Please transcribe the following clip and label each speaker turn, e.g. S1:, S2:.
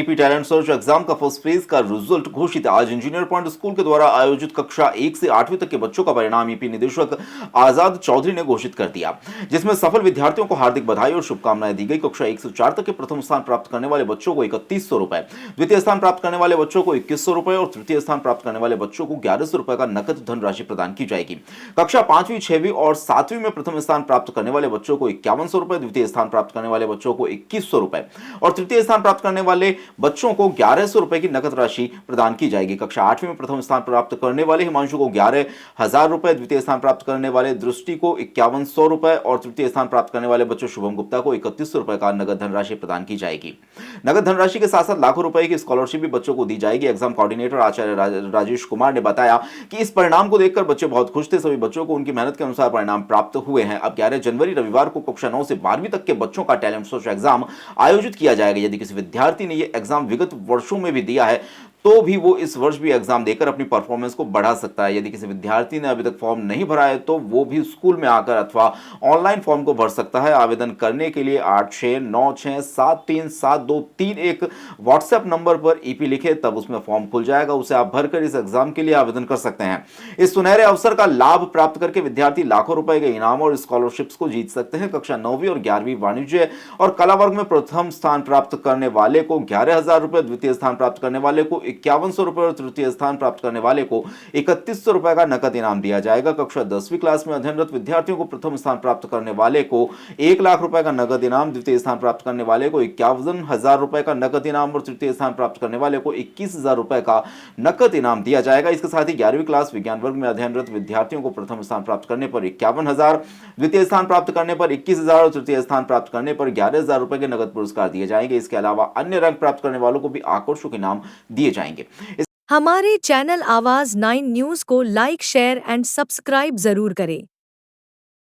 S1: TP talent search exam का first phase का result घोषित। आज इंजीनियर पॉइंट स्कूल के द्वारा आयोजित कक्षा 1 से 8वीं तक के बच्चों का परिणाम ईपी निदेशक आजाद चौधरी ने घोषित कर दिया, जिसमें सफल विद्यार्थियों को हार्दिक बधाई और शुभकामनाएं दी गई। कक्षा 1 से 4 तक के प्रथम स्थान प्राप्त करने वाले बच्चों को 3100 रुपए, द्वितीय स्थान प्राप्त करने वाले बच्चों को 2100 रुपए और तृतीय स्थान प्राप्त करने वाले बच्चों को 1100 रुपए का नकद धनराशि प्रदान की जाएगी। कक्षा 5वीं, 6वीं और 7वीं में प्रथम स्थान प्राप्त करने वाले बच्चों को 5100 रुपए, द्वितीय स्थान प्राप्त करने वाले बच्चों को 2100 रुपए और तृतीय स्थान प्राप्त करने वाले बच्चों को 1100 रुपए की नकद राशि प्रदान की जाएगी। कक्षा 8वीं में प्रथम स्थान प्राप्त करने वाले हिमांशु को 11,000 रुपए, द्वितीय स्थान प्राप्त करने वाले दृष्टि को 5100 रुपए और तृतीय स्थान प्राप्त करने वाले बच्चों शुभम गुप्ता को 3100 रुपए का नगद धनराशि प्रदान की जाएगी। नगद धनराशि के साथ साथ लाखों रुपए की स्कॉलरशिप भी बच्चों को दी जाएगी। एग्जाम कोऑर्डिनेटर आचार्य राजेश कुमार ने बताया कि इस परिणाम को देखकर बच्चे बहुत खुश थे। सभी बच्चों को उनकी मेहनत के अनुसार परिणाम प्राप्त हुए हैं। अब 11 जनवरी रविवार को कक्षा 9 से 12वीं तक के बच्चों का टैलेंट सर्च एग्जाम आयोजित किया जाएगा। यदि किसी विद्यार्थी ने यह एग्जाम विगत वर्षों में भी दिया है तो भी वो इस वर्ष भी एग्जाम देकर अपनी परफॉर्मेंस को बढ़ा सकता है। यदि किसी विद्यार्थी ने अभी तक फॉर्म नहीं भरा है तो वो भी स्कूल में आकर अथवा ऑनलाइन फॉर्म को भर सकता है। आवेदन करने के लिए 8696737231 व्हाट्सएप नंबर पर ईपी लिखे, तब उसमें फॉर्म खुल जाएगा। उसे आप भरकर इस एग्जाम के लिए आवेदन कर सकते हैं। इस सुनहरे अवसर का लाभ प्राप्त करके विद्यार्थी लाखों रुपए के इनाम और स्कॉलरशिप्स को जीत सकते हैं। कक्षा 9वीं और 11वीं वाणिज्य और कला वर्ग में प्रथम स्थान प्राप्त करने वाले को 11,000 रुपए, द्वितीय स्थान प्राप्त करने वाले को 5100 रुपए और तृतीय स्थान प्राप्त करने वाले को 3100 रुपए का नकद इनाम दिया जाएगा। कक्षा 10वीं क्लास में अध्ययनरत विद्यार्थियों को प्रथम स्थान प्राप्त करने वाले को 1 लाख रुपए का नकद इनाम, द्वितीय स्थान प्राप्त करने वाले को 51,000 रुपए का नकद इनाम और तृतीय स्थान प्राप्त करने वाले को 21,000 रुपए का नकद इनाम दिया जाएगा। इसके साथ ही 11वीं क्लास विज्ञान वर्ग में अध्ययनरत विद्यार्थियों को प्रथम स्थान प्राप्त करने पर 51,000, द्वितीय स्थान प्राप्त करने पर 21,000 और तृतीय स्थान प्राप्त करने पर 11,000 रुपए के नकद पुरस्कार दिए जाएंगे। इसके अलावा अन्य रैंक प्राप्त करने वालों को भी आकर्षक इनाम दिए जाएंगे।
S2: हमारे चैनल आवाज 9 न्यूज को लाइक, शेयर एंड सब्सक्राइब जरूर करें।